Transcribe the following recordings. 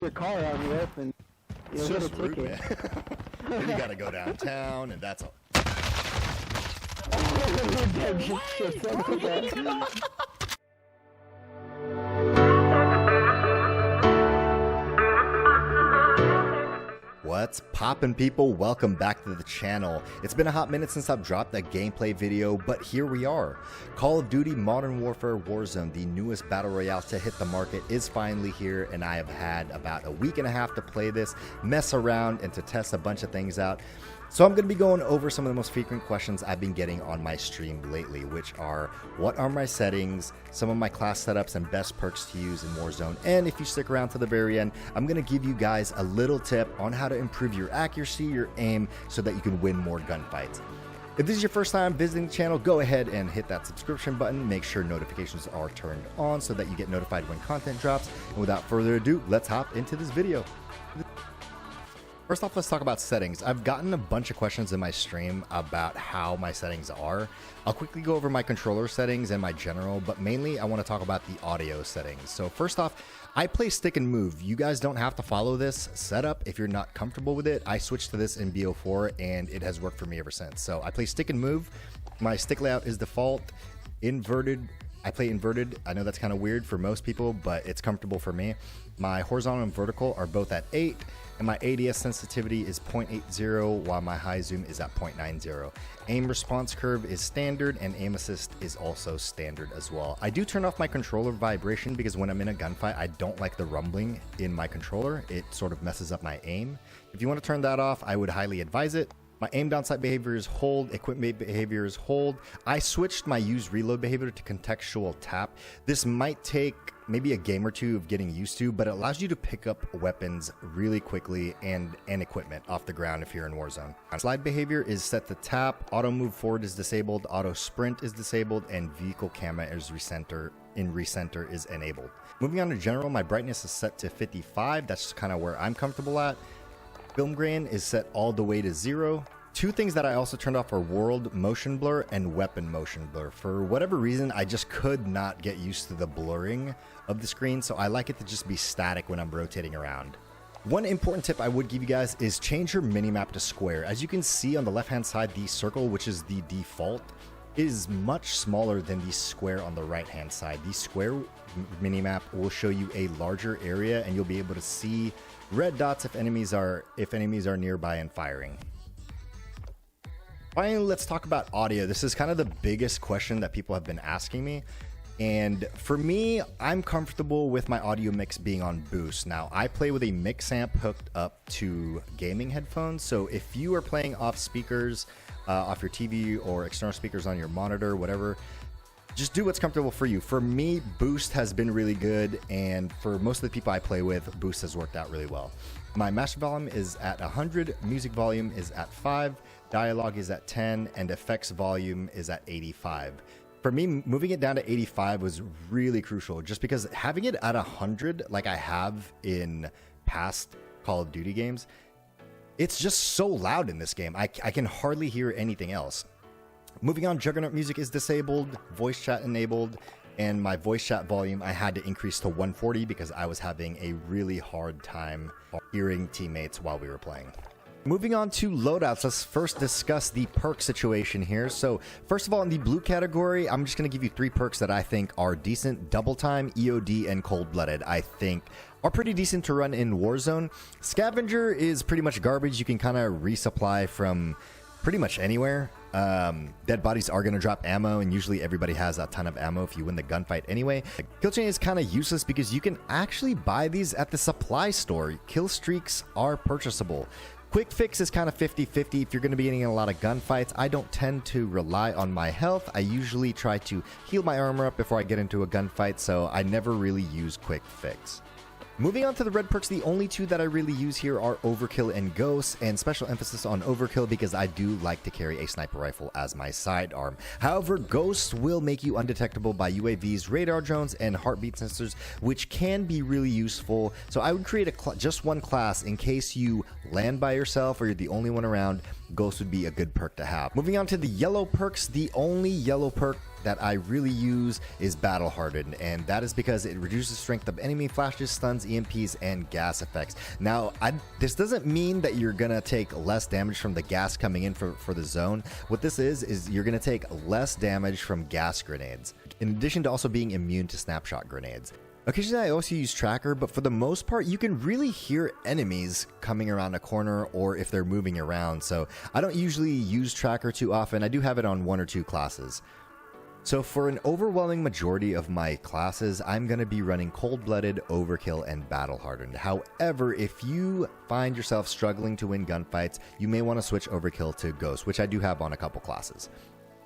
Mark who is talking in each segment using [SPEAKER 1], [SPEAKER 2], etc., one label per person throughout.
[SPEAKER 1] your car out in the open.
[SPEAKER 2] It's just rude, man. Then you gotta go downtown, and that's all. What's poppin', people? Welcome back to the channel. It's been a hot minute since I've dropped that gameplay video, but here we are. Call of Duty Modern Warfare Warzone, the newest battle royale to hit the market, is finally here, and I have had about a week and a half to play this, mess around, and to test a bunch of things out. So I'm going to be going over some of the most frequent questions I've been getting on my stream lately, which are, what are my settings, some of my class setups, and best perks to use in Warzone. And if you stick around to the very end, I'm going to give you guys a little tip on how to improve your accuracy, your aim, so that you can win more gunfights. If this is your first time visiting the channel, go ahead and hit that subscription button. Make sure notifications are turned on so that you get notified when content drops. And without further ado, let's hop into this video. First off, let's talk about settings. I've gotten a bunch of questions in my stream about how my settings are. I'll quickly go over my controller settings and my general, but mainly I want to talk about the audio settings. So first off, I play stick and move. You guys don't have to follow this setup if you're not comfortable with it. I switched to this in BO4 and it has worked for me ever since. So I play stick and move. My stick layout is default, inverted. I play inverted. I know that's kind of weird for most people, but it's comfortable for me. My horizontal and vertical are both at 8, and my ADS sensitivity is 0.80, while my high zoom is at 0.90. Aim response curve is standard, and aim assist is also standard as well. I do turn off my controller vibration because when I'm in a gunfight, I don't like the rumbling in my controller. It sort of messes up my aim. If you want to turn that off, I would highly advise it. My aim down sight behavior is hold, equipment behavior is hold. I switched my use reload behavior to contextual tap. This might take maybe a game or two of getting used to, but it allows you to pick up weapons really quickly and equipment off the ground if you're in Warzone. Slide behavior is set to tap, auto move forward is disabled, auto sprint is disabled, and vehicle camera is recenter is enabled. Moving on to general, my brightness is set to 55. That's kind of where I'm comfortable at. Film grain is set all the way to 0. Two things that I also turned off are world motion blur and weapon motion blur. For whatever reason, I just could not get used to the blurring of the screen, so I like it to just be static when I'm rotating around. One important tip I would give you guys is change your minimap to square. As you can see on the left-hand side, the circle, which is the default, is much smaller than the square on the right-hand side. The square minimap will show you a larger area, and you'll be able to see red dots if enemies are nearby and firing. Finally, let's talk about audio. This is kind of the biggest question that people have been asking me. And for me, I'm comfortable with my audio mix being on boost. Now, I play with a mix amp hooked up to gaming headphones. So if you are playing off speakers, off your TV or external speakers on your monitor, whatever, just do what's comfortable for you. For me, boost has been really good, and for most of the people I play with, boost has worked out really well. My master volume is at 100, music volume is at 5, dialogue is at 10, and effects volume is at 85. For me, moving it down to 85 was really crucial, just because having it at 100, like I have in past Call of Duty games, it's just so loud in this game. I can hardly hear anything else. Moving on, Juggernaut music is disabled, voice chat enabled, and my voice chat volume I had to increase to 140 because I was having a really hard time hearing teammates while we were playing. Moving on to loadouts, let's first discuss the perk situation here. So first of all, in the blue category, I'm just going to give you 3 perks that I think are decent. Double Time, EOD, and Cold-Blooded, I think are pretty decent to run in Warzone. Scavenger is pretty much garbage. You can kind of resupply from pretty much anywhere. Dead bodies are going to drop ammo, and usually everybody has a ton of ammo if you win the gunfight anyway. Kill chain is kind of useless because you can actually buy these at the supply store. Kill streaks are purchasable. Quick fix is kind of 50-50 if you're going to be getting in a lot of gunfights. I don't tend to rely on my health. I usually try to heal my armor up before I get into a gunfight, so I never really use quick fix. Moving on to the red perks, the only 2 that I really use here are Overkill and Ghost, and special emphasis on Overkill because I do like to carry a sniper rifle as my sidearm. However, Ghost will make you undetectable by UAVs, radar drones, and heartbeat sensors, which can be really useful. So I would create just one class in case you land by yourself or you're the only one around. Ghost would be a good perk to have. Moving on to the yellow perks, the only yellow perk that I really use is Battle Hardened, and that is because it reduces strength of enemy flashes, stuns, EMPs, and gas effects. Now, this doesn't mean that you're gonna take less damage from the gas coming in for the zone. What this is you're gonna take less damage from gas grenades, in addition to also being immune to snapshot grenades. Occasionally I also use tracker, but for the most part you can really hear enemies coming around a corner or if they're moving around, so I don't usually use tracker too often. I do have it on 1 or 2 classes. So for an overwhelming majority of my classes, I'm going to be running Cold-Blooded, Overkill, and Battle Hardened. However, if you find yourself struggling to win gunfights, you may want to switch Overkill to Ghost, which I do have on a couple classes.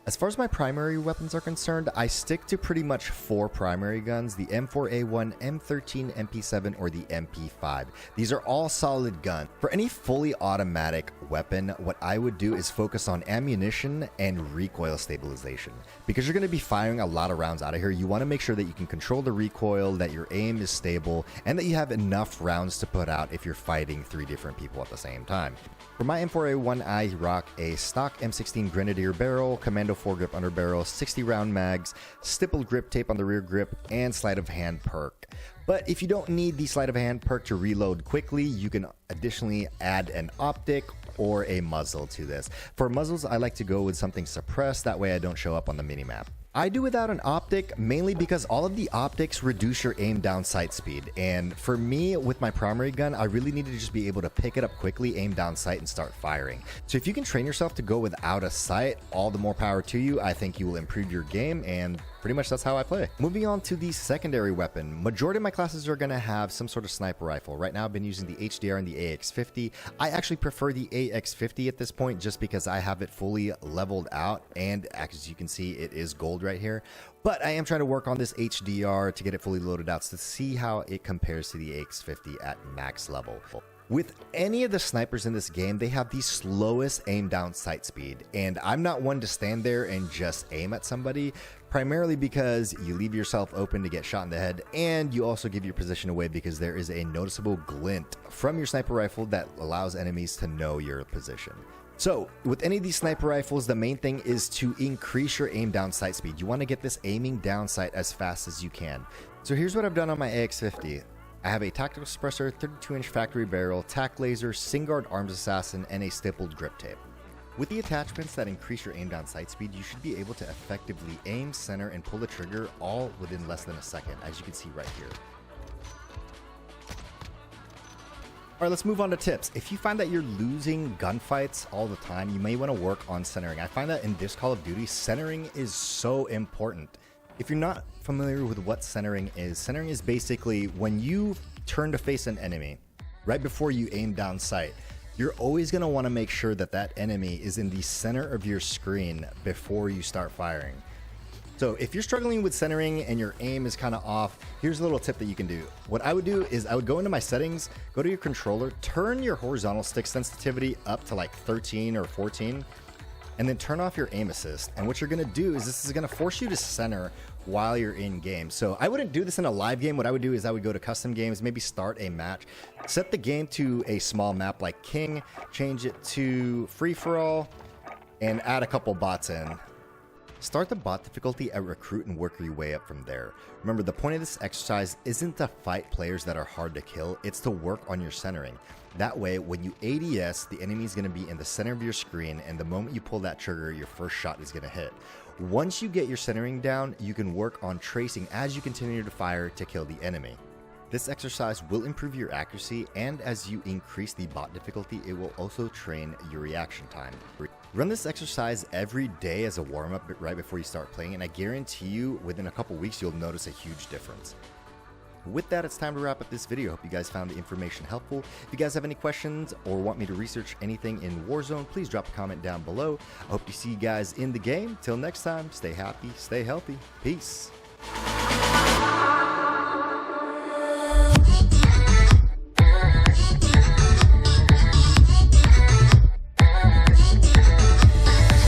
[SPEAKER 2] As far as my primary weapons are concerned, I stick to pretty much 4 primary guns: the M4A1, M13, MP7, or the MP5. These are all solid guns. For any fully automatic weapon, what I would do is focus on ammunition and recoil stabilization. Because you're going to be firing a lot of rounds out of here, you want to make sure that you can control the recoil, that your aim is stable, and that you have enough rounds to put out if you're fighting 3 different people at the same time. For my M4A1, I rock a stock M16 Grenadier barrel, Commando foregrip underbarrel, 60 round mags, stippled grip tape on the rear grip, and sleight of hand perk. But if you don't need the sleight of hand perk to reload quickly, you can additionally add an optic or a muzzle to this. For muzzles, I like to go with something suppressed, that way I don't show up on the minimap. I do without an optic mainly because all of the optics reduce your aim down sight speed, and for me with my primary gun I really need to just be able to pick it up quickly, aim down sight, and start firing. So if you can train yourself to go without a sight, all the more power to you. I think you will improve your game, and pretty much that's how I play. Moving on to the secondary weapon, majority of my classes are going to have some sort of sniper rifle. Right now I've been using the HDR and the AX50. I actually prefer the AX50 at this point just because I have it fully leveled out, and as you can see it is gold right here, but I am trying to work on this HDR to get it fully loaded out to see how it compares to the AX50 at max level. With any of the snipers in this game, they have the slowest aim down sight speed, and I'm not one to stand there and just aim at somebody, primarily because you leave yourself open to get shot in the head, and you also give your position away because there is a noticeable glint from your sniper rifle that allows enemies to know your position. So with any of these sniper rifles, the main thing is to increase your aim down sight speed. You want to get this aiming down sight as fast as you can. So here's what I've done on my AX50. I have a tactical suppressor, 32-inch factory barrel, tac laser, Singard arms assassin, and a stippled grip tape. With the attachments that increase your aim down sight speed, you should be able to effectively aim, center, and pull the trigger all within less than a second, as you can see right here. Alright, let's move on to tips. If you find that you're losing gunfights all the time, you may want to work on centering. I find that in this Call of Duty, centering is so important. If you're not familiar with what centering is basically when you turn to face an enemy, right before you aim down sight, you're always going to want to make sure that that enemy is in the center of your screen before you start firing. So if you're struggling with centering and your aim is kind of off, here's a little tip that you can do. What I would do is I would go into my settings, go to your controller, turn your horizontal stick sensitivity up to like 13 or 14, and then turn off your aim assist. And what you're going to do is this is going to force you to center while you're in game. So I wouldn't do this in a live game. What I would do is I would go to custom games, maybe start a match, set the game to a small map like King, change it to free-for-all, and add a couple bots in. Start the bot difficulty at recruit and work your way up from there. Remember, the point of this exercise isn't to fight players that are hard to kill, it's to work on your centering. That way, when you ADS, the enemy is going to be in the center of your screen, and the moment you pull that trigger, your first shot is going to hit. Once you get your centering down, you can work on tracing as you continue to fire to kill the enemy. This exercise will improve your accuracy, and as you increase the bot difficulty, it will also train your reaction time. Run this exercise every day as a warm-up right before you start playing, and I guarantee you within a couple weeks you'll notice a huge difference. With that, it's time to wrap up this video. Hope you guys found the information helpful. If you guys have any questions or want me to research anything in Warzone, please drop a comment down below. I hope to see you guys in the game. Till next time, stay happy, stay healthy. Peace.